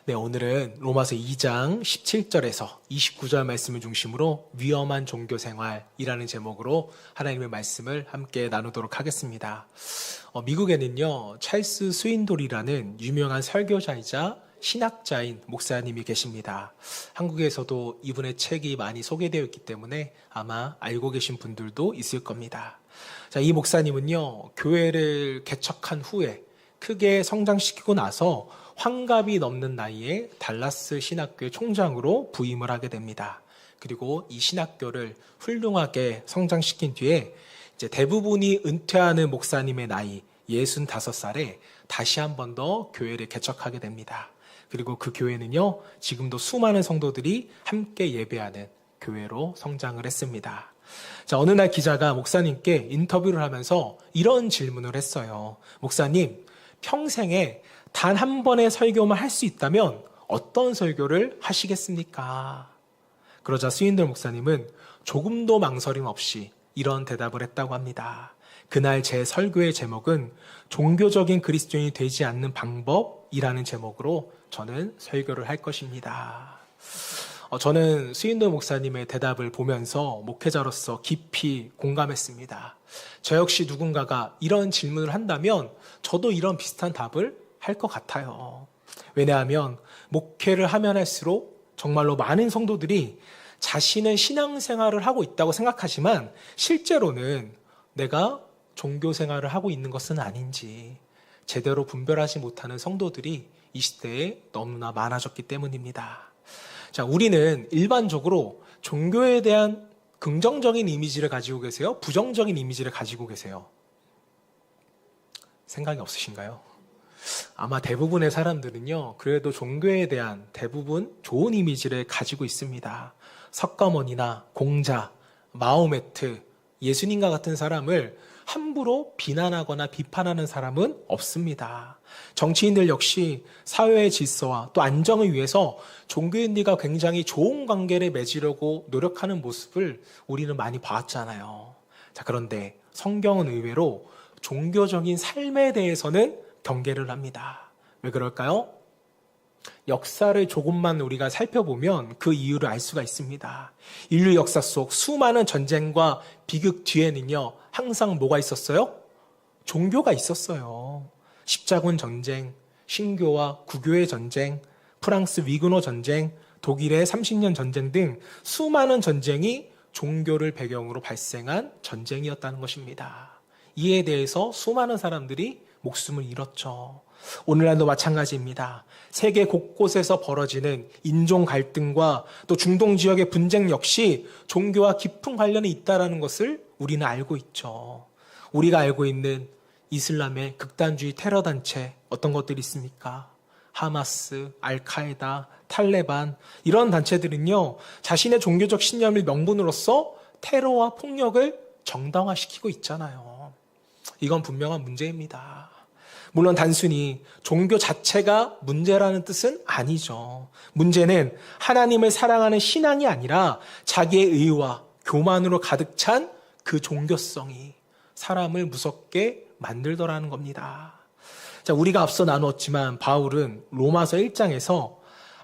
네, 오늘은 로마서 2장 17절에서 29절 말씀을 중심으로 위험한 종교 생활이라는 제목으로 하나님의 말씀을 함께 나누도록 하겠습니다. 미국에는요, 찰스 스윈돌이라는 유명한 설교자이자 신학자인 목사님이 계십니다. 한국에서도 이분의 책이 많이 소개되어 있기 때문에 아마 알고 계신 분들도 있을 겁니다. 자, 이 목사님은요, 교회를 개척한 후에 크게 성장시키고 나서 환갑이 넘는 나이에 달라스 신학교의 총장으로 부임을 하게 됩니다. 그리고 이 신학교를 훌륭하게 성장시킨 뒤에 이제 대부분이 은퇴하는 목사님의 나이 65살에 다시 한 번 더 교회를 개척하게 됩니다. 그리고 그 교회는요, 지금도 수많은 성도들이 함께 예배하는 교회로 성장을 했습니다. 자, 어느 날 기자가 목사님께 인터뷰를 하면서 이런 질문을 했어요. 목사님, 평생에 단 한 번의 설교만 할 수 있다면 어떤 설교를 하시겠습니까? 그러자 스윈들 목사님은 조금도 망설임 없이 이런 대답을 했다고 합니다. 그날 제 설교의 제목은 종교적인 그리스도인이 되지 않는 방법이라는 제목으로 저는 설교를 할 것입니다. 저는 스윈들 목사님의 대답을 보면서 목회자로서 깊이 공감했습니다. 저 역시 누군가가 이런 질문을 한다면 저도 이런 비슷한 답을 할 것 같아요. 왜냐하면 목회를 하면 할수록 정말로 많은 성도들이 자신은 신앙생활을 하고 있다고 생각하지만 실제로는 내가 종교생활을 하고 있는 것은 아닌지 제대로 분별하지 못하는 성도들이 이 시대에 너무나 많아졌기 때문입니다. 자, 우리는 일반적으로 종교에 대한 긍정적인 이미지를 가지고 계세요? 부정적인 이미지를 가지고 계세요? 생각이 없으신가요? 아마 대부분의 사람들은요, 그래도 종교에 대한 대부분 좋은 이미지를 가지고 있습니다. 석가모니나 공자, 마호메트, 예수님과 같은 사람을 함부로 비난하거나 비판하는 사람은 없습니다. 정치인들 역시 사회의 질서와 또 안정을 위해서 종교인들과 굉장히 좋은 관계를 맺으려고 노력하는 모습을 우리는 많이 봤잖아요. 자, 그런데 성경은 의외로 종교적인 삶에 대해서는 경계를 합니다. 왜 그럴까요? 역사를 조금만 우리가 살펴보면 그 이유를 알 수가 있습니다. 인류 역사 속 수많은 전쟁과 비극 뒤에는요, 항상 뭐가 있었어요? 종교가 있었어요. 십자군 전쟁, 신교와 구교의 전쟁, 프랑스 위근호 전쟁, 독일의 30년 전쟁 등 수많은 전쟁이 종교를 배경으로 발생한 전쟁이었다는 것입니다. 이에 대해서 수많은 사람들이 목숨을 잃었죠. 오늘날도 마찬가지입니다. 세계 곳곳에서 벌어지는 인종 갈등과 또 중동 지역의 분쟁 역시 종교와 깊은 관련이 있다는 것을 우리는 알고 있죠. 우리가 알고 있는 이슬람의 극단주의 테러 단체 어떤 것들이 있습니까? 하마스, 알카에다, 탈레반 이런 단체들은요, 자신의 종교적 신념을 명분으로써 테러와 폭력을 정당화시키고 있잖아요. 이건 분명한 문제입니다. 물론 단순히 종교 자체가 문제라는 뜻은 아니죠. 문제는 하나님을 사랑하는 신앙이 아니라 자기의 의와 교만으로 가득 찬 그 종교성이 사람을 무섭게 만들더라는 겁니다. 자, 우리가 앞서 나누었지만 바울은 로마서 1장에서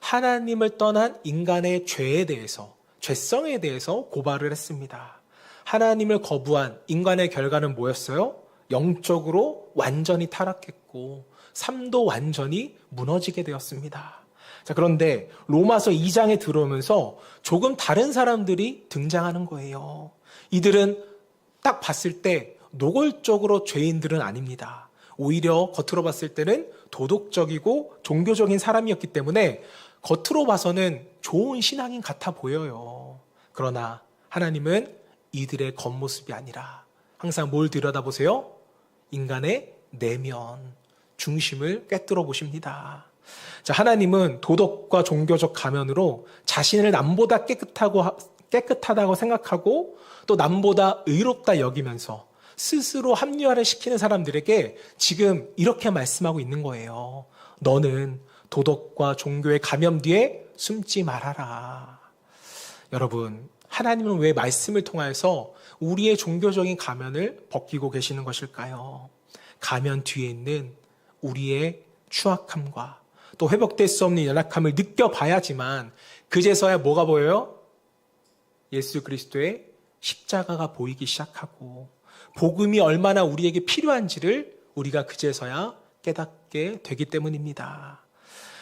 하나님을 떠난 인간의 죄에 대해서, 죄성에 대해서 고발을 했습니다. 하나님을 거부한 인간의 결과는 뭐였어요? 영적으로 완전히 타락했고 삶도 완전히 무너지게 되었습니다. 자, 그런데 로마서 2장에 들어오면서 조금 다른 사람들이 등장하는 거예요. 이들은 딱 봤을 때 노골적으로 죄인들은 아닙니다. 오히려 겉으로 봤을 때는 도덕적이고 종교적인 사람이었기 때문에 겉으로 봐서는 좋은 신앙인 같아 보여요. 그러나 하나님은 이들의 겉모습이 아니라 항상 뭘 들여다보세요? 인간의 내면, 중심을 꿰뚫어 보십니다. 자, 하나님은 도덕과 종교적 가면으로 자신을 남보다 깨끗하다고 생각하고 또 남보다 의롭다 여기면서 스스로 합리화를 시키는 사람들에게 지금 이렇게 말씀하고 있는 거예요. 너는 도덕과 종교의 가면 뒤에 숨지 말아라. 여러분, 하나님은 왜 말씀을 통하여서 우리의 종교적인 가면을 벗기고 계시는 것일까요? 가면 뒤에 있는 우리의 추악함과 또 회복될 수 없는 연약함을 느껴봐야지만 그제서야 뭐가 보여요? 예수 그리스도의 십자가가 보이기 시작하고 복음이 얼마나 우리에게 필요한지를 우리가 그제서야 깨닫게 되기 때문입니다.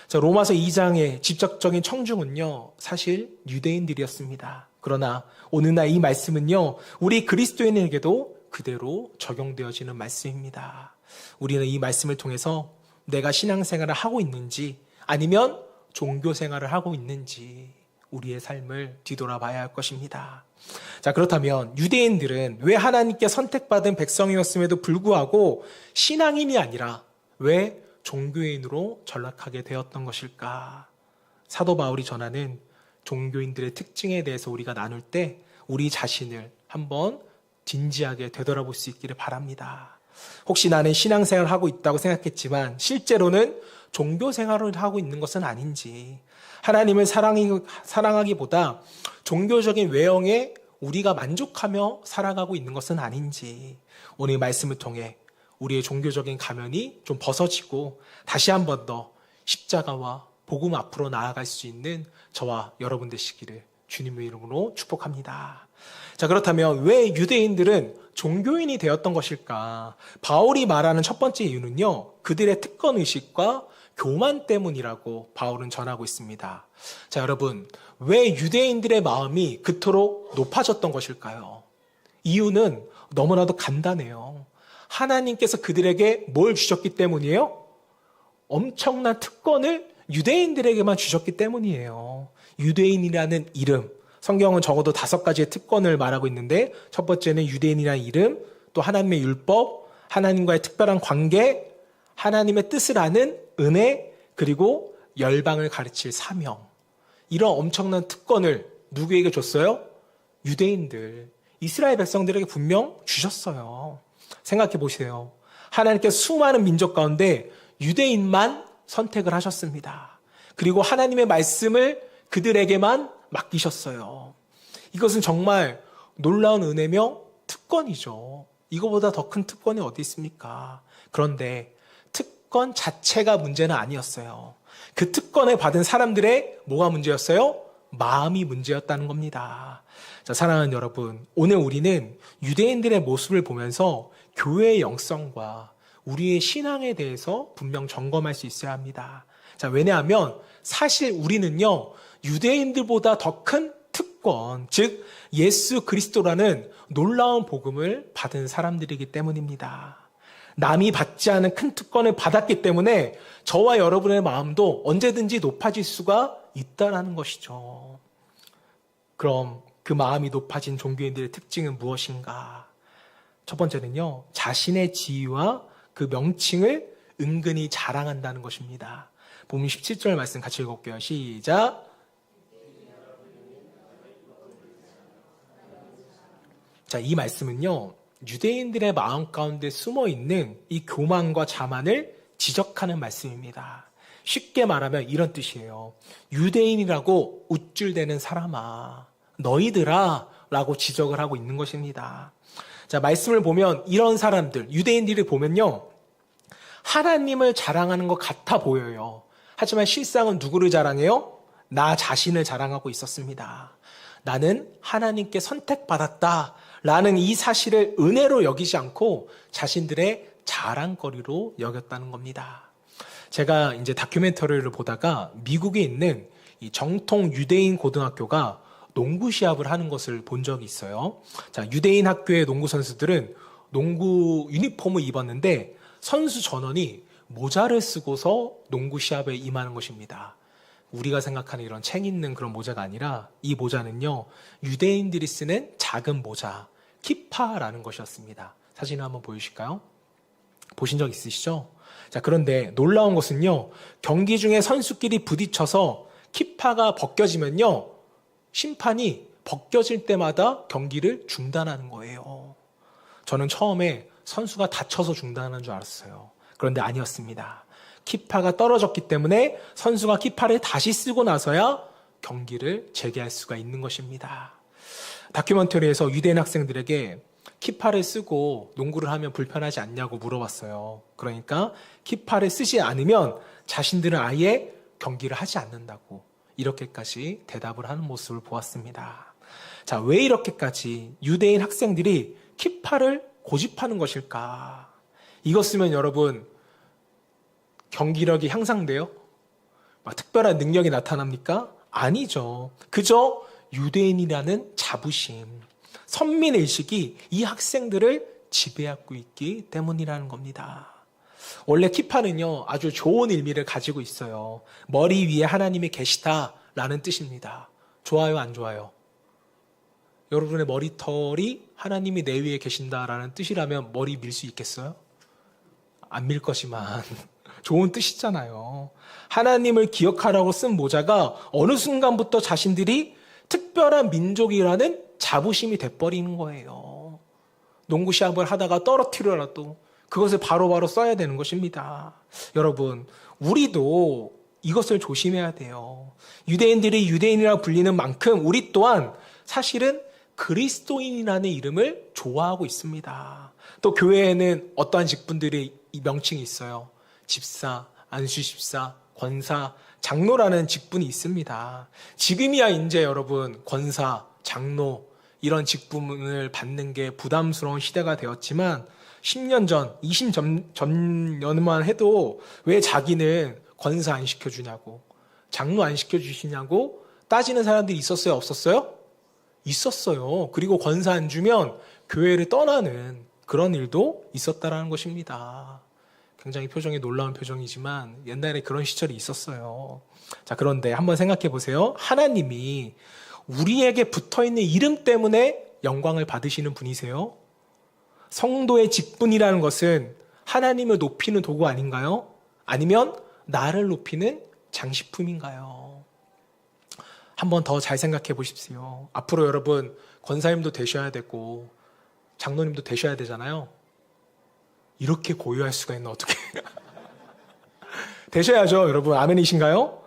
자, 로마서 2장의 직접적인 청중은요, 사실 유대인들이었습니다. 그러나 오늘날 이 말씀은요, 우리 그리스도인에게도 그대로 적용되어지는 말씀입니다. 우리는 이 말씀을 통해서 내가 신앙생활을 하고 있는지 아니면 종교생활을 하고 있는지 우리의 삶을 뒤돌아봐야 할 것입니다. 자, 그렇다면 유대인들은 왜 하나님께 선택받은 백성이었음에도 불구하고 신앙인이 아니라 왜 종교인으로 전락하게 되었던 것일까? 사도 바울이 전하는 종교인들의 특징에 대해서 우리가 나눌 때 우리 자신을 한번 진지하게 되돌아볼 수 있기를 바랍니다. 혹시 나는 신앙생활을 하고 있다고 생각했지만 실제로는 종교생활을 하고 있는 것은 아닌지, 하나님을 사랑하기보다 종교적인 외형에 우리가 만족하며 살아가고 있는 것은 아닌지, 오늘 말씀을 통해 우리의 종교적인 가면이 좀 벗어지고 다시 한 번 더 십자가와 복음 앞으로 나아갈 수 있는 저와 여러분 되시기를 주님의 이름으로 축복합니다. 자, 그렇다면 왜 유대인들은 종교인이 되었던 것일까? 바울이 말하는 첫 번째 이유는요, 그들의 특권의식과 교만 때문이라고 바울은 전하고 있습니다. 자, 여러분, 왜 유대인들의 마음이 그토록 높아졌던 것일까요? 이유는 너무나도 간단해요. 하나님께서 그들에게 뭘 주셨기 때문이에요? 엄청난 특권을 유대인들에게만 주셨기 때문이에요. 유대인이라는 이름, 성경은 적어도 5가지의 특권을 말하고 있는데, 첫 번째는 유대인이라는 이름, 또 하나님의 율법, 하나님과의 특별한 관계, 하나님의 뜻을 아는 은혜, 그리고 열방을 가르칠 사명. 이런 엄청난 특권을 누구에게 줬어요? 유대인들, 이스라엘 백성들에게 분명 주셨어요. 생각해 보세요. 하나님께서 수많은 민족 가운데 유대인만 선택을 하셨습니다. 그리고 하나님의 말씀을 그들에게만 맡기셨어요. 이것은 정말 놀라운 은혜며 특권이죠. 이거보다 더 큰 특권이 어디 있습니까? 그런데 특권 자체가 문제는 아니었어요. 그 특권을 받은 사람들의 뭐가 문제였어요? 마음이 문제였다는 겁니다. 자, 사랑하는 여러분, 오늘 우리는 유대인들의 모습을 보면서 교회의 영성과 우리의 신앙에 대해서 분명 점검할 수 있어야 합니다. 자, 왜냐하면 사실 우리는요, 유대인들보다 더 큰 특권, 즉 예수 그리스도라는 놀라운 복음을 받은 사람들이기 때문입니다. 남이 받지 않은 큰 특권을 받았기 때문에 저와 여러분의 마음도 언제든지 높아질 수가 있다는 것이죠. 그럼 그 마음이 높아진 종교인들의 특징은 무엇인가? 첫 번째는요, 자신의 지위와 그 명칭을 은근히 자랑한다는 것입니다. 본문 17절 말씀 같이 읽어볼게요. 시작. 자, 이 말씀은요, 유대인들의 마음 가운데 숨어있는 이 교만과 자만을 지적하는 말씀입니다. 쉽게 말하면 이런 뜻이에요. 유대인이라고 우쭐대는 사람아, 너희들아 라고 지적을 하고 있는 것입니다. 자, 말씀을 보면 이런 사람들, 유대인들이 보면요, 하나님을 자랑하는 것 같아 보여요. 하지만 실상은 누구를 자랑해요? 나 자신을 자랑하고 있었습니다. 나는 하나님께 선택받았다 라는 이 사실을 은혜로 여기지 않고 자신들의 자랑거리로 여겼다는 겁니다. 제가 이제 다큐멘터리를 보다가 미국에 있는 이 정통 유대인 고등학교가 농구 시합을 하는 것을 본 적이 있어요. 자, 유대인 학교의 농구 선수들은 농구 유니폼을 입었는데 선수 전원이 모자를 쓰고서 농구 시합에 임하는 것입니다. 우리가 생각하는 이런 책 있는 그런 모자가 아니라 이 모자는요, 유대인들이 쓰는 작은 모자, 키파라는 것이었습니다. 사진을 한번 보여주실까요? 보신 적 있으시죠? 자, 그런데 놀라운 것은요, 경기 중에 선수끼리 부딪혀서 키파가 벗겨지면요, 심판이 벗겨질 때마다 경기를 중단하는 거예요. 저는 처음에 선수가 다쳐서 중단하는 줄 알았어요. 그런데 아니었습니다. 키파가 떨어졌기 때문에 선수가 키파를 다시 쓰고 나서야 경기를 재개할 수가 있는 것입니다. 다큐멘터리에서 유대인 학생들에게 키파를 쓰고 농구를 하면 불편하지 않냐고 물어봤어요. 그러니까 키파를 쓰지 않으면 자신들은 아예 경기를 하지 않는다고 이렇게까지 대답을 하는 모습을 보았습니다. 자, 왜 이렇게까지 유대인 학생들이 키파를 고집하는 것일까? 이것 쓰면 여러분 경기력이 향상돼요? 막 특별한 능력이 나타납니까? 아니죠. 그저 유대인이라는 자부심, 선민의식이 이 학생들을 지배하고 있기 때문이라는 겁니다. 원래 키파는요, 아주 좋은 의미를 가지고 있어요. 머리 위에 하나님이 계시다라는 뜻입니다. 좋아요, 안 좋아요? 여러분의 머리털이 하나님이 내 위에 계신다라는 뜻이라면 머리 밀 수 있겠어요? 안 밀 것이만 좋은 뜻이잖아요. 하나님을 기억하라고 쓴 모자가 어느 순간부터 자신들이 특별한 민족이라는 자부심이 돼버리는 거예요. 농구 시합을 하다가 떨어뜨려라도 그것을 바로바로 써야 되는 것입니다. 여러분, 우리도 이것을 조심해야 돼요. 유대인들이 유대인이라고 불리는 만큼 우리 또한 사실은 그리스도인이라는 이름을 좋아하고 있습니다. 또 교회에는 어떠한 직분들이 명칭이 있어요. 집사, 안수집사, 권사, 장로라는 직분이 있습니다. 지금이야 이제 여러분 권사, 장로 이런 직분을 받는 게 부담스러운 시대가 되었지만 10년 전, 20년만 해도 왜 자기는 권사 안 시켜주냐고, 장로 안 시켜주시냐고 따지는 사람들이 있었어요? 없었어요? 있었어요. 그리고 권사 안 주면 교회를 떠나는 그런 일도 있었다라는 것입니다. 굉장히 표정이 놀라운 표정이지만 옛날에 그런 시절이 있었어요. 자, 그런데 한번 생각해 보세요. 하나님이 우리에게 붙어있는 이름 때문에 영광을 받으시는 분이세요? 성도의 직분이라는 것은 하나님을 높이는 도구 아닌가요? 아니면 나를 높이는 장식품인가요? 한번 더 잘 생각해 보십시오. 앞으로 여러분 권사님도 되셔야 되고 장로님도 되셔야 되잖아요. 이렇게 고유할 수가 있나 어떻게? 되셔야죠, 여러분. 아멘이신가요?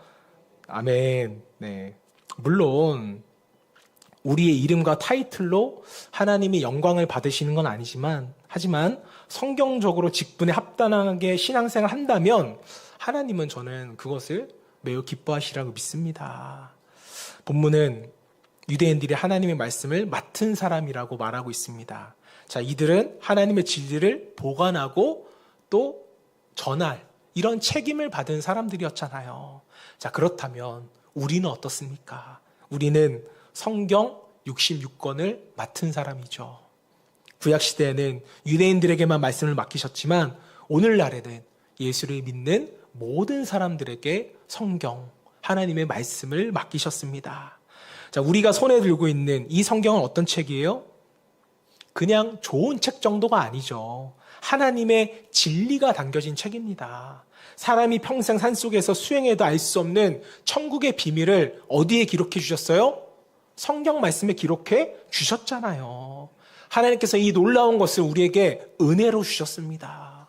아멘. 네. 물론 우리의 이름과 타이틀로 하나님이 영광을 받으시는 건 아니지만, 하지만 성경적으로 직분에 합당하게 신앙생활 한다면 하나님은 저는 그것을 매우 기뻐하시라고 믿습니다. 본문은 유대인들이 하나님의 말씀을 맡은 사람이라고 말하고 있습니다. 자, 이들은 하나님의 진리를 보관하고 또 전할 이런 책임을 받은 사람들이었잖아요. 자, 그렇다면 우리는 어떻습니까? 우리는 성경 66권을 맡은 사람이죠. 구약시대에는 유대인들에게만 말씀을 맡기셨지만 오늘날에는 예수를 믿는 모든 사람들에게 성경, 하나님의 말씀을 맡기셨습니다. 자, 우리가 손에 들고 있는 이 성경은 어떤 책이에요? 그냥 좋은 책 정도가 아니죠. 하나님의 진리가 담겨진 책입니다. 사람이 평생 산속에서 수행해도 알 수 없는 천국의 비밀을 어디에 기록해 주셨어요? 성경 말씀에 기록해 주셨잖아요. 하나님께서 이 놀라운 것을 우리에게 은혜로 주셨습니다.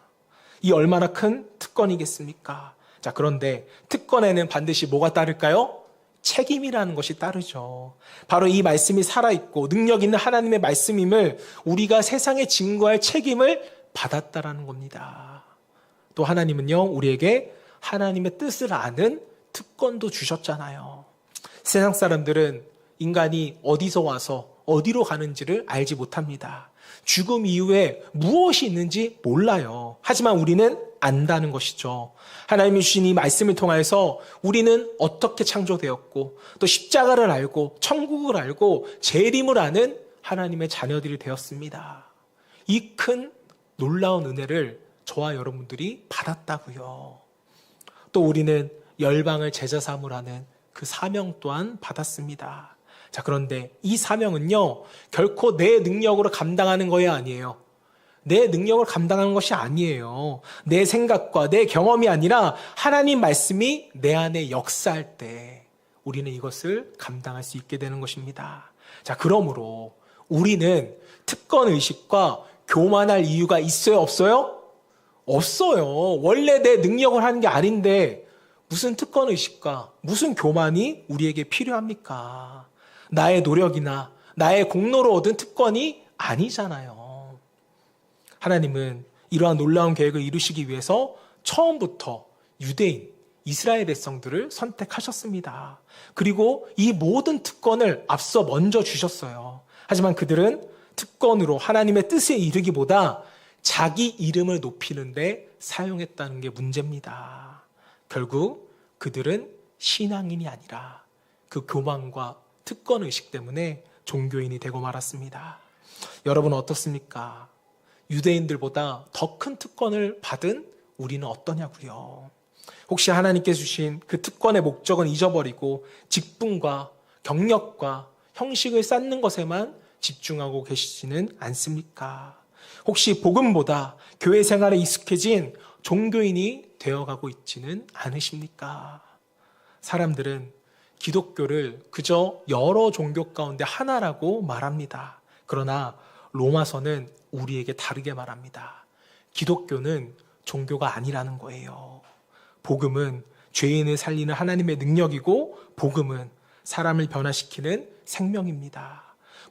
이 얼마나 큰 특권이겠습니까? 자, 그런데 특권에는 반드시 뭐가 따를까요? 책임이라는 것이 따르죠. 바로 이 말씀이 살아있고 능력 있는 하나님의 말씀임을 우리가 세상에 증거할 책임을 받았다라는 겁니다. 또 하나님은요, 우리에게 하나님의 뜻을 아는 특권도 주셨잖아요. 세상 사람들은 인간이 어디서 와서 어디로 가는지를 알지 못합니다. 죽음 이후에 무엇이 있는지 몰라요. 하지만 우리는 안다는 것이죠. 하나님이 주신 이 말씀을 통해서 우리는 어떻게 창조되었고 또 십자가를 알고 천국을 알고 재림을 아는 하나님의 자녀들이 되었습니다. 이 큰 놀라운 은혜를 저와 여러분들이 받았다고요. 또 우리는 열방을 제자 삼으라는 그 사명 또한 받았습니다. 자, 그런데 이 사명은요, 결코 내 능력으로 감당하는 것이 아니에요. 내 능력을 감당하는 것이 아니에요. 내 생각과 내 경험이 아니라 하나님 말씀이 내 안에 역사할 때 우리는 이것을 감당할 수 있게 되는 것입니다. 자, 그러므로 우리는 특권의식과 교만할 이유가 있어요, 없어요? 없어요. 원래 내 능력을 하는 게 아닌데 무슨 특권의식과 무슨 교만이 우리에게 필요합니까? 나의 노력이나 나의 공로로 얻은 특권이 아니잖아요. 하나님은 이러한 놀라운 계획을 이루시기 위해서 처음부터 유대인, 이스라엘 백성들을 선택하셨습니다. 그리고 이 모든 특권을 앞서 먼저 주셨어요. 하지만 그들은 특권으로 하나님의 뜻에 이르기보다 자기 이름을 높이는 데 사용했다는 게 문제입니다. 결국 그들은 신앙인이 아니라 그 교만과 특권의식 때문에 종교인이 되고 말았습니다. 여러분 어떻습니까? 유대인들보다 더 큰 특권을 받은 우리는 어떠냐고요? 혹시 하나님께 주신 그 특권의 목적은 잊어버리고 직분과 경력과 형식을 쌓는 것에만 집중하고 계시지는 않습니까? 혹시 복음보다 교회 생활에 익숙해진 종교인이 되어가고 있지는 않으십니까? 사람들은 기독교를 그저 여러 종교 가운데 하나라고 말합니다. 그러나 로마서는 우리에게 다르게 말합니다. 기독교는 종교가 아니라는 거예요. 복음은 죄인을 살리는 하나님의 능력이고 복음은 사람을 변화시키는 생명입니다.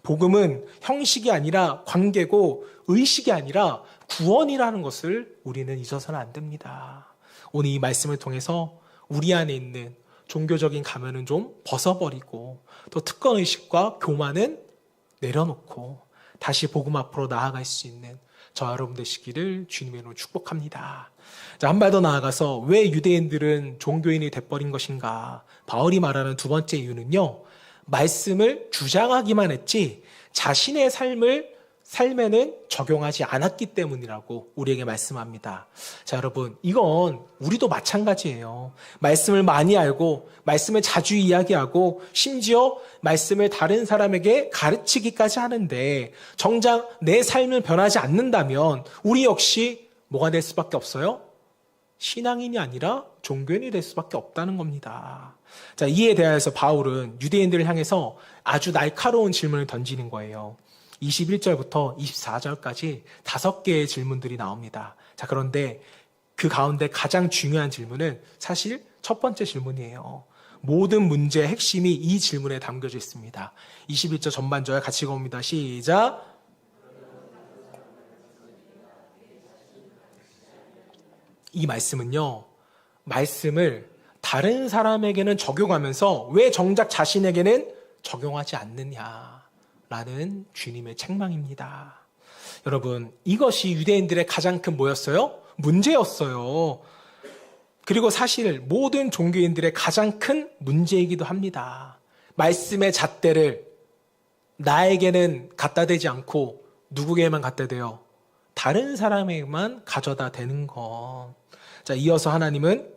복음은 형식이 아니라 관계고 의식이 아니라 구원이라는 것을 우리는 잊어서는 안 됩니다. 오늘 이 말씀을 통해서 우리 안에 있는 종교적인 가면은 좀 벗어버리고 또 특권의식과 교만은 내려놓고 다시 복음 앞으로 나아갈 수 있는 저와 여러분 되시기를 주님의 이름으로 축복합니다. 자, 한 발 더 나아가서 왜 유대인들은 종교인이 돼버린 것인가? 바울이 말하는 두 번째 이유는요. 말씀을 주장하기만 했지 자신의 삶에는 적용하지 않았기 때문이라고 우리에게 말씀합니다. 자, 여러분, 이건 우리도 마찬가지예요. 말씀을 많이 알고 말씀을 자주 이야기하고 심지어 말씀을 다른 사람에게 가르치기까지 하는데 정작 내 삶을 변하지 않는다면 우리 역시 뭐가 될 수밖에 없어요? 신앙인이 아니라 종교인이 될 수밖에 없다는 겁니다. 자, 이에 대해서 바울은 유대인들을 향해서 아주 날카로운 질문을 던지는 거예요. 21절부터 24절까지 5개의 질문들이 나옵니다. 자, 그런데 그 가운데 가장 중요한 질문은 사실 첫 번째 질문이에요. 모든 문제의 핵심이 이 질문에 담겨져 있습니다. 21절 전반절 같이 읽어봅니다. 시작! 이 말씀은요, 말씀을 다른 사람에게는 적용하면서 왜 정작 자신에게는 적용하지 않느냐라는 주님의 책망입니다. 여러분, 이것이 유대인들의 가장 큰 뭐였어요? 문제였어요. 그리고 사실 모든 종교인들의 가장 큰 문제이기도 합니다. 말씀의 잣대를 나에게는 갖다 대지 않고 누구에게만 갖다 대요? 다른 사람에게만 가져다 대는 것. 자, 이어서 하나님은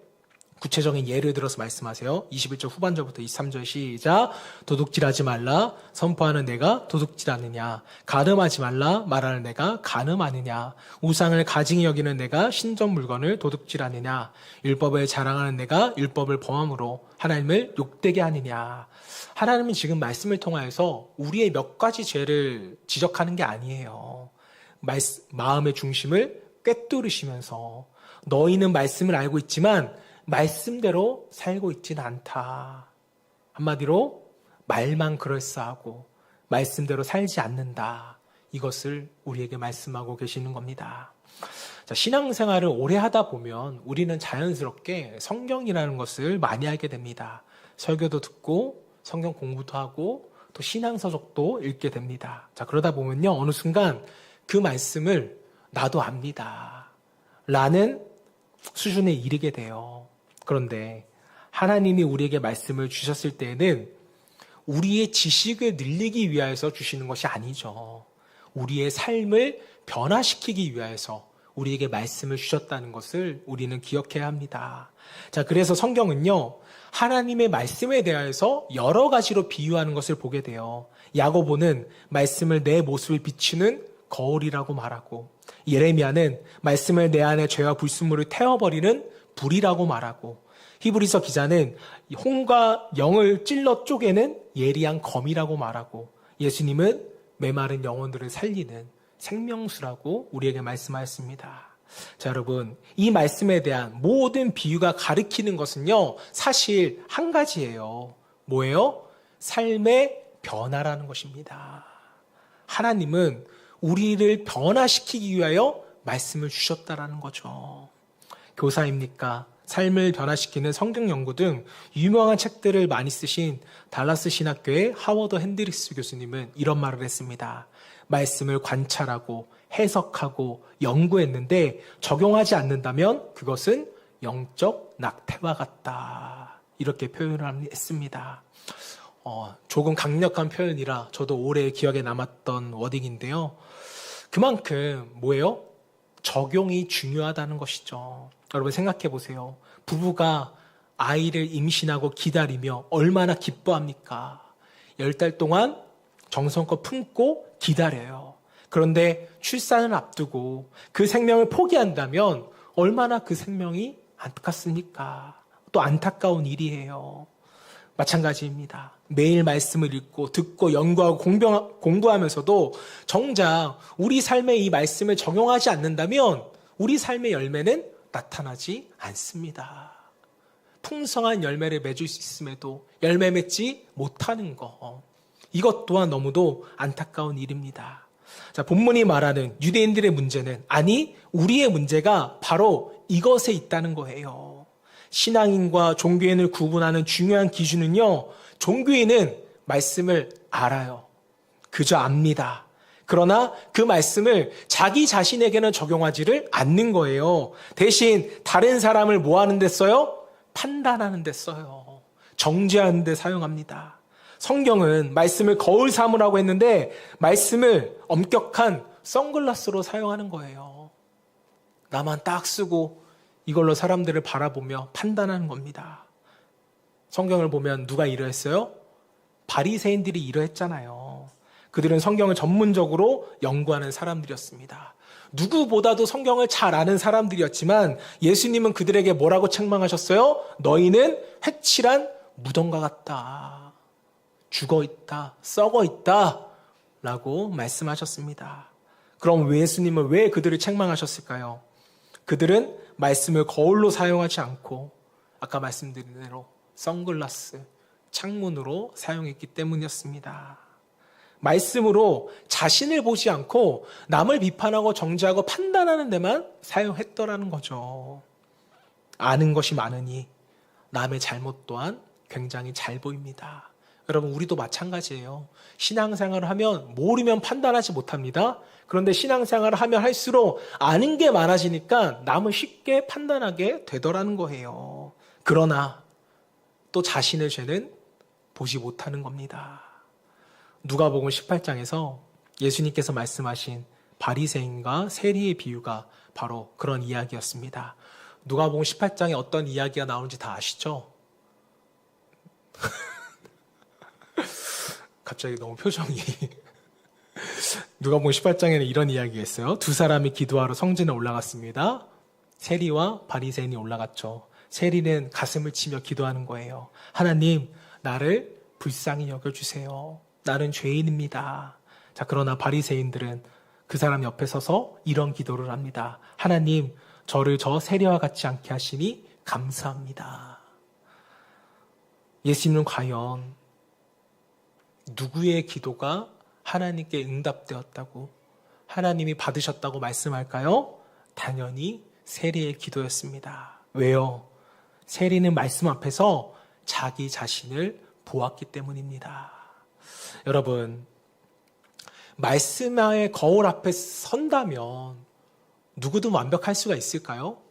구체적인 예를 들어서 말씀하세요. 21절 후반절부터 23절 시작. 도둑질하지 말라. 선포하는 내가 도둑질하느냐. 가늠하지 말라. 말하는 내가 가늠하느냐. 우상을 가증히 여기는 내가 신전 물건을 도둑질하느냐. 율법을 자랑하는 내가 율법을 범함으로 하나님을 욕되게 하느냐. 하나님은 지금 말씀을 통하여서 우리의 몇 가지 죄를 지적하는 게 아니에요. 마음의 중심을 꿰뚫으시면서 너희는 말씀을 알고 있지만 말씀대로 살고 있지는 않다. 한마디로 말만 그럴싸하고 말씀대로 살지 않는다. 이것을 우리에게 말씀하고 계시는 겁니다. 자, 신앙생활을 오래 하다 보면 우리는 자연스럽게 성경이라는 것을 많이 알게 됩니다. 설교도 듣고 성경 공부도 하고 또 신앙서적도 읽게 됩니다. 자, 그러다 보면요, 어느 순간 그 말씀을 나도 압니다. 라는 수준에 이르게 돼요. 그런데 하나님이 우리에게 말씀을 주셨을 때에는 우리의 지식을 늘리기 위해서 주시는 것이 아니죠. 우리의 삶을 변화시키기 위해서 우리에게 말씀을 주셨다는 것을 우리는 기억해야 합니다. 자, 그래서 성경은요, 하나님의 말씀에 대해서 여러 가지로 비유하는 것을 보게 돼요. 야고보는 말씀을 내 모습을 비추는 거울이라고 말하고, 예레미야는 말씀을 내 안에 죄와 불순물을 태워버리는 불이라고 말하고, 히브리서 기자는 혼과 영을 찔러 쪼개는 예리한 검이라고 말하고, 예수님은 메마른 영혼들을 살리는 생명수라고 우리에게 말씀하였습니다. 자, 여러분, 이 말씀에 대한 모든 비유가 가리키는 것은요, 사실 한 가지예요. 뭐예요? 삶의 변화라는 것입니다. 하나님은 우리를 변화시키기 위하여 말씀을 주셨다라는 거죠. 교사입니까? 삶을 변화시키는 성경 연구 등 유명한 책들을 많이 쓰신 달라스 신학교의 하워드 핸드릭스 교수님은 이런 말을 했습니다. 말씀을 관찰하고 해석하고 연구했는데 적용하지 않는다면 그것은 영적 낙태와 같다. 이렇게 표현을 했습니다. 조금 강력한 표현이라 저도 오래 기억에 남았던 워딩인데요. 그만큼 뭐예요? 적용이 중요하다는 것이죠. 여러분 생각해 보세요. 부부가 아이를 임신하고 기다리며 얼마나 기뻐합니까? 10달 동안 정성껏 품고 기다려요. 그런데 출산을 앞두고 그 생명을 포기한다면 얼마나 그 생명이 안타깝습니까? 또 안타까운 일이에요. 마찬가지입니다. 매일 말씀을 읽고 듣고 연구하고 공부하면서도 정작 우리 삶에 이 말씀을 적용하지 않는다면 우리 삶의 열매는 나타나지 않습니다. 풍성한 열매를 맺을 수 있음에도 열매 맺지 못하는 것. 이것 또한 너무도 안타까운 일입니다. 자, 본문이 말하는 유대인들의 문제는 아니 우리의 문제가 바로 이것에 있다는 거예요. 신앙인과 종교인을 구분하는 중요한 기준은요. 종교인은 말씀을 알아요. 그저 압니다. 그러나 그 말씀을 자기 자신에게는 적용하지를 않는 거예요. 대신 다른 사람을 뭐 하는 데 써요? 판단하는 데 써요. 정죄하는 데 사용합니다. 성경은 말씀을 거울 삼으라고 했는데 말씀을 엄격한 선글라스로 사용하는 거예요. 나만 딱 쓰고 이걸로 사람들을 바라보며 판단하는 겁니다. 성경을 보면 누가 이러했어요? 바리새인들이 이러했잖아요. 그들은 성경을 전문적으로 연구하는 사람들이었습니다. 누구보다도 성경을 잘 아는 사람들이었지만 예수님은 그들에게 뭐라고 책망하셨어요? 너희는 회칠한 무덤과 같다. 죽어있다. 썩어있다. 라고 말씀하셨습니다. 그럼 예수님은 왜 그들을 책망하셨을까요? 그들은 말씀을 거울로 사용하지 않고 아까 말씀드린 대로 선글라스, 창문으로 사용했기 때문이었습니다. 말씀으로 자신을 보지 않고 남을 비판하고 정죄하고 판단하는 데만 사용했더라는 거죠. 아는 것이 많으니 남의 잘못 또한 굉장히 잘 보입니다. 여러분 우리도 마찬가지예요. 신앙생활을 하면 모르면 판단하지 못합니다. 그런데 신앙생활을 하면 할수록 아는 게 많아지니까 남을 쉽게 판단하게 되더라는 거예요. 그러나 또 자신의 죄는 보지 못하는 겁니다. 누가복음 18장에서 예수님께서 말씀하신 바리새인과 세리의 비유가 바로 그런 이야기였습니다. 누가복음 18장에 어떤 이야기가 나오는지 다 아시죠? 갑자기 너무 표정이 누가복음 18장에는 이런 이야기가 있어요. 두 사람이 기도하러 성전에 올라갔습니다. 세리와 바리새인이 올라갔죠. 세리는 가슴을 치며 기도하는 거예요. 하나님, 나를 불쌍히 여겨주세요. 나는 죄인입니다. 자, 그러나 바리새인들은 그 사람 옆에 서서 이런 기도를 합니다. 하나님, 저를 저 세리와 같지 않게 하시니 감사합니다. 예수님은 과연 누구의 기도가 하나님께 응답되었다고 하나님이 받으셨다고 말씀할까요? 당연히 세리의 기도였습니다. 왜요? 세리는 말씀 앞에서 자기 자신을 보았기 때문입니다. 여러분, 말씀의 거울 앞에 선다면 누구도 완벽할 수가 있을까요?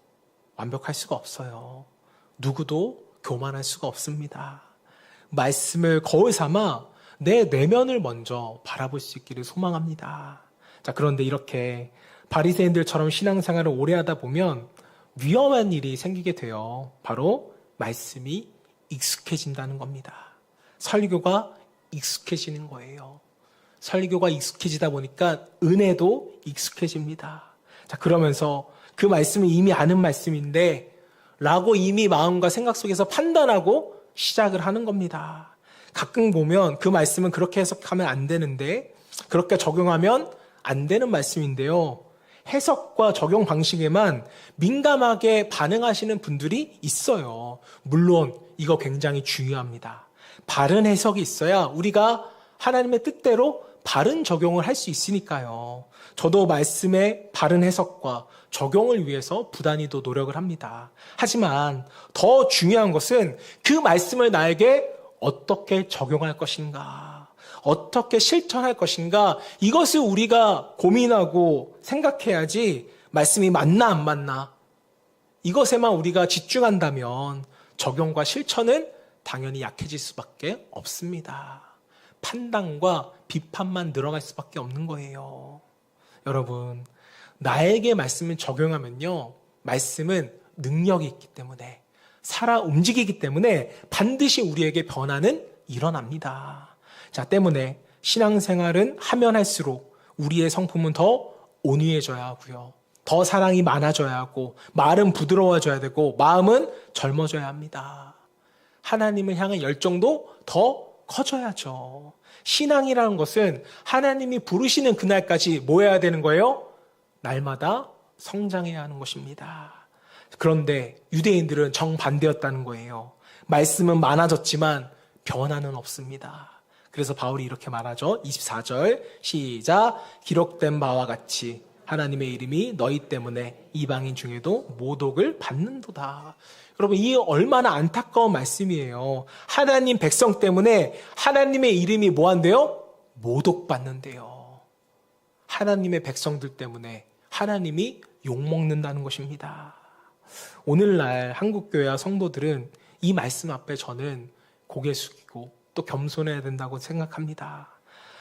완벽할 수가 없어요. 누구도 교만할 수가 없습니다. 말씀을 거울 삼아 내 내면을 먼저 바라볼 수 있기를 소망합니다. 자, 그런데 이렇게 바리새인들처럼 신앙생활을 오래 하다 보면 위험한 일이 생기게 돼요. 바로 말씀이 익숙해진다는 겁니다. 설교가 익숙해지는 거예요. 설교가 익숙해지다 보니까 은혜도 익숙해집니다. 자, 그러면서 그 말씀은 이미 아는 말씀인데 라고 이미 마음과 생각 속에서 판단하고 시작을 하는 겁니다. 가끔 보면 그 말씀은 그렇게 해석하면 안 되는데 그렇게 적용하면 안 되는 말씀인데요. 해석과 적용 방식에만 민감하게 반응하시는 분들이 있어요. 물론 이거 굉장히 중요합니다. 바른 해석이 있어야 우리가 하나님의 뜻대로 바른 적용을 할 수 있으니까요. 저도 말씀의 바른 해석과 적용을 위해서 부단히 또 노력을 합니다. 하지만 더 중요한 것은 그 말씀을 나에게 어떻게 적용할 것인가, 어떻게 실천할 것인가, 이것을 우리가 고민하고 생각해야지 말씀이 맞나 안 맞나, 이것에만 우리가 집중한다면 적용과 실천은 당연히 약해질 수밖에 없습니다. 판단과 비판만 늘어갈 수밖에 없는 거예요. 여러분, 나에게 말씀을 적용하면요, 말씀은 능력이 있기 때문에, 살아 움직이기 때문에 반드시 우리에게 변화는 일어납니다. 자, 때문에 신앙생활은 하면 할수록 우리의 성품은 더 온유해져야 하고요, 더 사랑이 많아져야 하고, 말은 부드러워져야 되고, 마음은 젊어져야 합니다. 하나님을 향한 열정도 더 커져야죠. 신앙이라는 것은 하나님이 부르시는 그날까지 뭐 해야 되는 거예요? 날마다 성장해야 하는 것입니다. 그런데 유대인들은 정반대였다는 거예요. 말씀은 많아졌지만 변화는 없습니다. 그래서 바울이 이렇게 말하죠. 24절 시작. 기록된 바와 같이 하나님의 이름이 너희 때문에 이방인 중에도 모독을 받는도다. 여러분, 이 얼마나 안타까운 말씀이에요. 하나님 백성 때문에 하나님의 이름이 뭐한대요? 모독받는데요. 하나님의 백성들 때문에 하나님이 욕먹는다는 것입니다. 오늘날 한국교회와 성도들은 이 말씀 앞에 저는 고개 숙이고 또 겸손해야 된다고 생각합니다.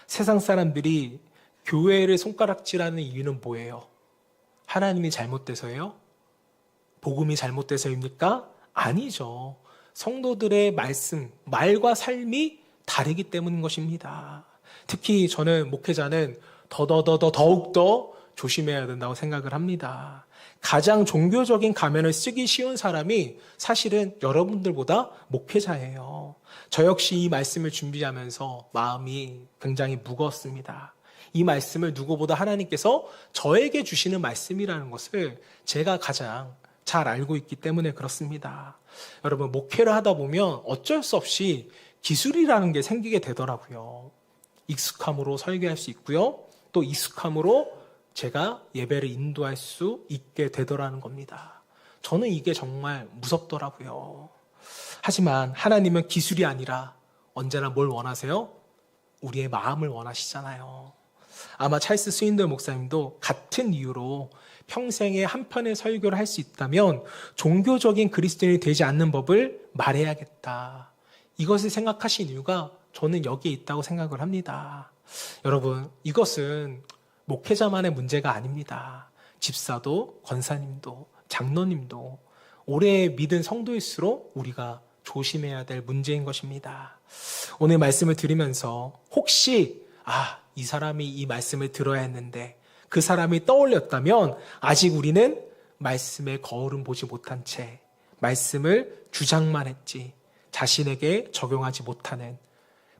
세상 사람들이 교회를 손가락질하는 이유는 뭐예요? 하나님이 잘못돼서예요? 복음이 잘못돼서입니까? 아니죠. 성도들의 말씀, 말과 삶이 다르기 때문인 것입니다. 특히 저는 목회자는 더욱더 조심해야 된다고 생각을 합니다. 가장 종교적인 가면을 쓰기 쉬운 사람이 사실은 여러분들보다 목회자예요. 저 역시 이 말씀을 준비하면서 마음이 굉장히 무거웠습니다. 이 말씀을 누구보다 하나님께서 저에게 주시는 말씀이라는 것을 제가 가장 잘 알고 있기 때문에 그렇습니다. 여러분, 목회를 하다 보면 어쩔 수 없이 기술이라는 게 생기게 되더라고요. 익숙함으로 설교할 수 있고요. 또 익숙함으로 제가 예배를 인도할 수 있게 되더라는 겁니다. 저는 이게 정말 무섭더라고요. 하지만 하나님은 기술이 아니라 언제나 뭘 원하세요? 우리의 마음을 원하시잖아요. 아마 찰스 스윈들 목사님도 같은 이유로 평생에 한 편의 설교를 할 수 있다면 종교적인 그리스도인이 되지 않는 법을 말해야겠다. 이것을 생각하신 이유가 저는 여기에 있다고 생각을 합니다. 여러분, 이것은 목회자만의 문제가 아닙니다. 집사도, 권사님도, 장로님도 오래 믿은 성도일수록 우리가 조심해야 될 문제인 것입니다. 오늘 말씀을 들으면서 혹시 이 사람이 이 말씀을 들어야 했는데 그 사람이 떠올렸다면 아직 우리는 말씀의 거울은 보지 못한 채 말씀을 주장만 했지 자신에게 적용하지 못하는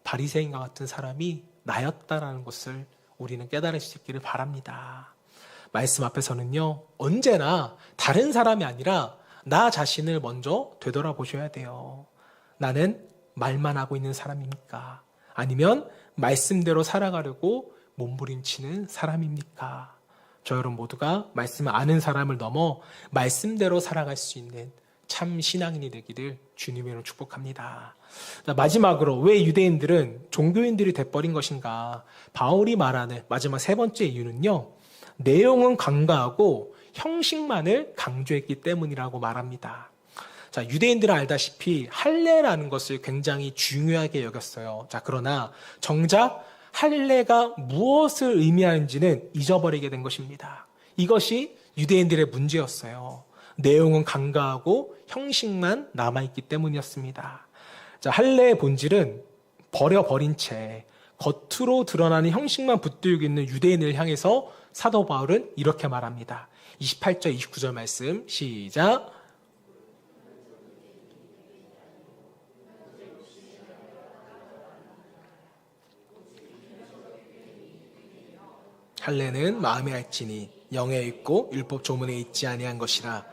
바리새인과 같은 사람이 나였다라는 것을 우리는 깨달을 수 있기를 바랍니다. 말씀 앞에서는요, 언제나 다른 사람이 아니라 나 자신을 먼저 되돌아보셔야 돼요. 나는 말만 하고 있는 사람입니까? 아니면 말씀대로 살아가려고 몸부림치는 사람입니까? 저 여러분 모두가 말씀을 아는 사람을 넘어 말씀대로 살아갈 수 있는 참 신앙인이 되기를 주님으로 축복합니다. 자, 마지막으로 왜 유대인들은 종교인들이 돼버린 것인가? 바울이 말하는 마지막 세 번째 이유는요, 내용은 간과하고 형식만을 강조했기 때문이라고 말합니다. 자, 유대인들은 알다시피 할례라는 것을 굉장히 중요하게 여겼어요. 자, 그러나 정작 할례가 무엇을 의미하는지는 잊어버리게 된 것입니다. 이것이 유대인들의 문제였어요. 내용은 간과하고 형식만 남아있기 때문이었습니다. 자, 할례의 본질은 버려버린 채 겉으로 드러나는 형식만 붙들고 있는 유대인을 향해서 사도 바울은 이렇게 말합니다. 28절, 29절 말씀 시작. 할례는 마음에 할지니 영에 있고 율법 조문에 있지 아니한 것이라.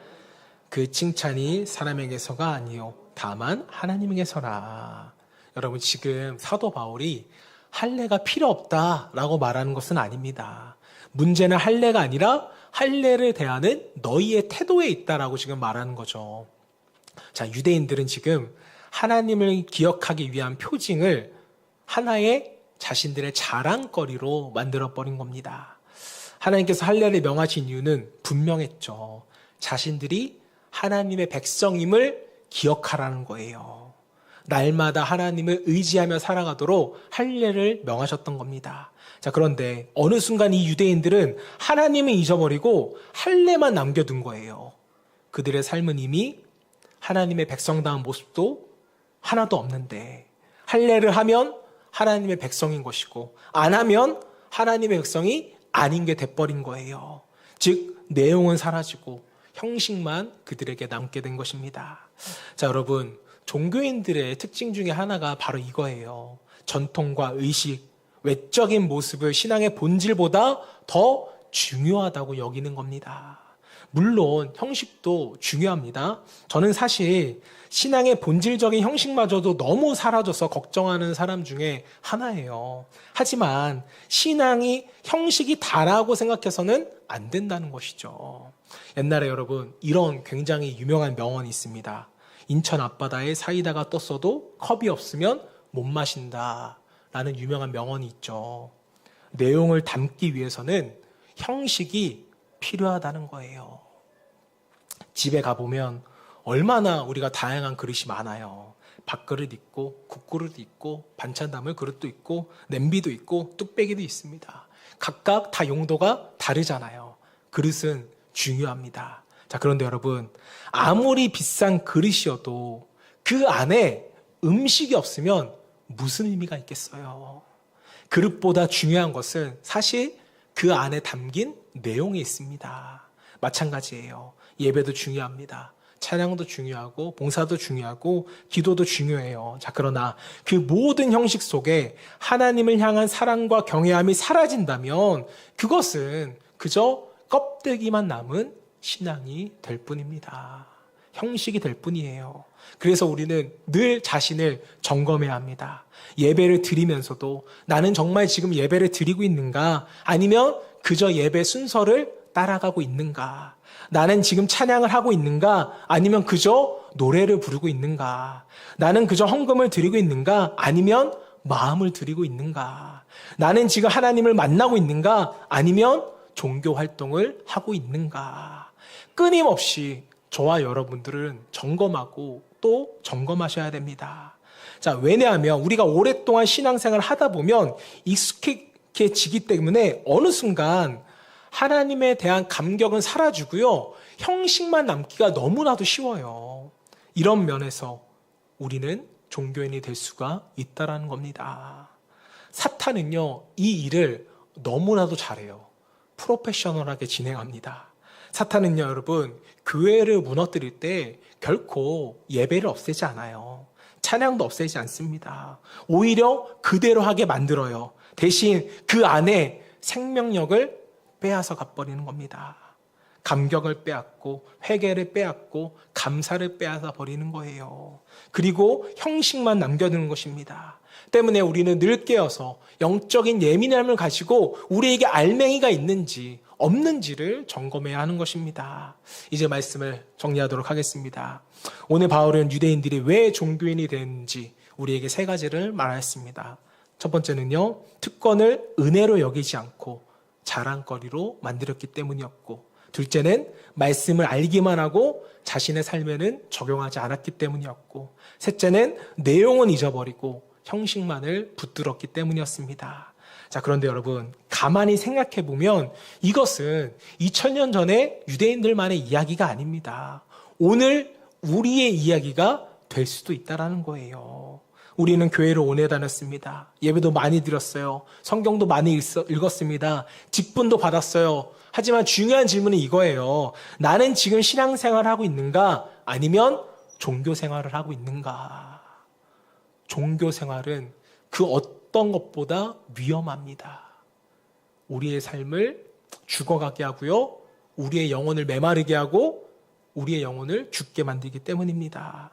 그 칭찬이 사람에게서가 아니요 다만 하나님에게서라. 여러분, 지금 사도 바울이 할례가 필요 없다라고 말하는 것은 아닙니다. 문제는 할례가 아니라 할례를 대하는 너희의 태도에 있다라고 지금 말하는 거죠. 자, 유대인들은 지금 하나님을 기억하기 위한 표징을 하나의 자신들의 자랑거리로 만들어버린 겁니다. 하나님께서 할례를 명하신 이유는 분명했죠. 자신들이 하나님의 백성임을 기억하라는 거예요. 날마다 하나님을 의지하며 살아가도록 할례를 명하셨던 겁니다. 자, 그런데 어느 순간 이 유대인들은 하나님을 잊어버리고 할례만 남겨둔 거예요. 그들의 삶은 이미 하나님의 백성다운 모습도 하나도 없는데, 할례를 하면 하나님의 백성인 것이고 안 하면 하나님의 백성이 아닌 게 돼버린 거예요. 즉 내용은 사라지고 형식만 그들에게 남게 된 것입니다. 자, 여러분, 종교인들의 특징 중에 하나가 바로 이거예요. 전통과 의식, 외적인 모습을 신앙의 본질보다 더 중요하다고 여기는 겁니다. 물론 형식도 중요합니다. 저는 사실 신앙의 본질적인 형식마저도 너무 사라져서 걱정하는 사람 중에 하나예요. 하지만 신앙이 형식이 다라고 생각해서는 안 된다는 것이죠. 옛날에 여러분, 이런 굉장히 유명한 명언이 있습니다. 인천 앞바다에 사이다가 떴어도 컵이 없으면 못 마신다 라는 유명한 명언이 있죠. 내용을 담기 위해서는 형식이 필요하다는 거예요. 집에 가보면 얼마나 우리가 다양한 그릇이 많아요. 밥그릇 있고 국그릇 있고 반찬 담을 그릇도 있고 냄비도 있고 뚝배기도 있습니다. 각각 다 용도가 다르잖아요. 그릇은 중요합니다. 자, 그런데 여러분, 아무리 비싼 그릇이어도 그 안에 음식이 없으면 무슨 의미가 있겠어요? 그릇보다 중요한 것은 사실 그 안에 담긴 내용이 있습니다. 마찬가지예요. 예배도 중요합니다. 찬양도 중요하고 봉사도 중요하고 기도도 중요해요. 자, 그러나 그 모든 형식 속에 하나님을 향한 사랑과 경외함이 사라진다면 그것은 그저 껍데기만 남은 신앙이 될 뿐입니다. 형식이 될 뿐이에요. 그래서 우리는 늘 자신을 점검해야 합니다. 예배를 드리면서도 나는 정말 지금 예배를 드리고 있는가? 아니면 그저 예배 순서를 따라가고 있는가? 나는 지금 찬양을 하고 있는가? 아니면 그저 노래를 부르고 있는가? 나는 그저 헌금을 드리고 있는가? 아니면 마음을 드리고 있는가? 나는 지금 하나님을 만나고 있는가? 아니면 종교 활동을 하고 있는가? 끊임없이 저와 여러분들은 점검하고 또 점검하셔야 됩니다. 자, 왜냐하면 우리가 오랫동안 신앙생활을 하다 보면 익숙해지기 때문에 어느 순간 하나님에 대한 감격은 사라지고요. 형식만 남기가 너무나도 쉬워요. 이런 면에서 우리는 종교인이 될 수가 있다는 겁니다. 사탄은요, 이 일을 너무나도 잘해요. 프로페셔널하게 진행합니다. 사탄은요, 여러분, 교회를 무너뜨릴 때 결코 예배를 없애지 않아요. 찬양도 없애지 않습니다. 오히려 그대로 하게 만들어요. 대신 그 안에 생명력을 빼앗아 가버리는 겁니다. 감격을 빼앗고 회개를 빼앗고 감사를 빼앗아 버리는 거예요. 그리고 형식만 남겨두는 것입니다. 때문에 우리는 늘 깨어서 영적인 예민함을 가지고 우리에게 알맹이가 있는지 없는지를 점검해야 하는 것입니다. 이제 말씀을 정리하도록 하겠습니다. 오늘 바울은 유대인들이 왜 종교인이 되는지 우리에게 세 가지를 말했습니다. 첫 번째는요, 특권을 은혜로 여기지 않고 자랑거리로 만들었기 때문이었고, 둘째는 말씀을 알기만 하고 자신의 삶에는 적용하지 않았기 때문이었고, 셋째는 내용은 잊어버리고 형식만을 붙들었기 때문이었습니다. 자, 그런데 여러분, 가만히 생각해 보면 이것은 2000년 전에 유대인들만의 이야기가 아닙니다. 오늘 우리의 이야기가 될 수도 있다는 거예요. 우리는 교회를 오래 다녔습니다. 예배도 많이 드렸어요. 성경도 많이 읽었습니다. 직분도 받았어요. 하지만 중요한 질문은 이거예요. 나는 지금 신앙생활을 하고 있는가? 아니면 종교생활을 하고 있는가? 종교생활은 그 어떤 것보다 위험합니다. 우리의 삶을 죽어가게 하고요. 우리의 영혼을 메마르게 하고 우리의 영혼을 죽게 만들기 때문입니다.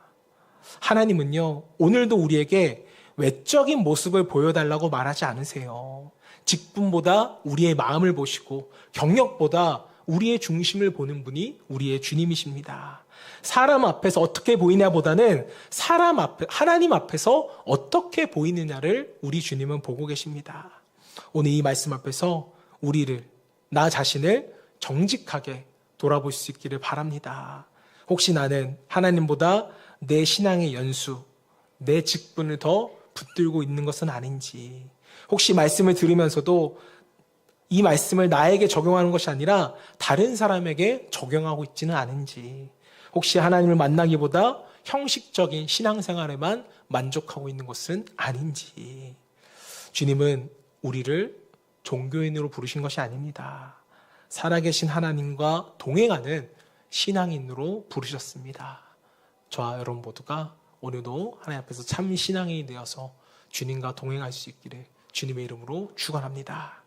하나님은요, 오늘도 우리에게 외적인 모습을 보여달라고 말하지 않으세요. 직분보다 우리의 마음을 보시고 경력보다 우리의 중심을 보는 분이 우리의 주님이십니다. 사람 앞에서 어떻게 보이냐보다는 하나님 앞에서 어떻게 보이느냐를 우리 주님은 보고 계십니다. 오늘 이 말씀 앞에서 나 자신을 정직하게 돌아볼 수 있기를 바랍니다. 혹시 나는 하나님보다 내 신앙의 연수, 내 직분을 더 붙들고 있는 것은 아닌지, 혹시 말씀을 들으면서도 이 말씀을 나에게 적용하는 것이 아니라 다른 사람에게 적용하고 있지는 않은지, 혹시 하나님을 만나기보다 형식적인 신앙생활에만 만족하고 있는 것은 아닌지. 주님은 우리를 종교인으로 부르신 것이 아닙니다. 살아계신 하나님과 동행하는 신앙인으로 부르셨습니다. 저와 여러분 모두가 오늘도 하나님 앞에서 참 신앙인이 되어서 주님과 동행할 수 있기를 주님의 이름으로 축원합니다.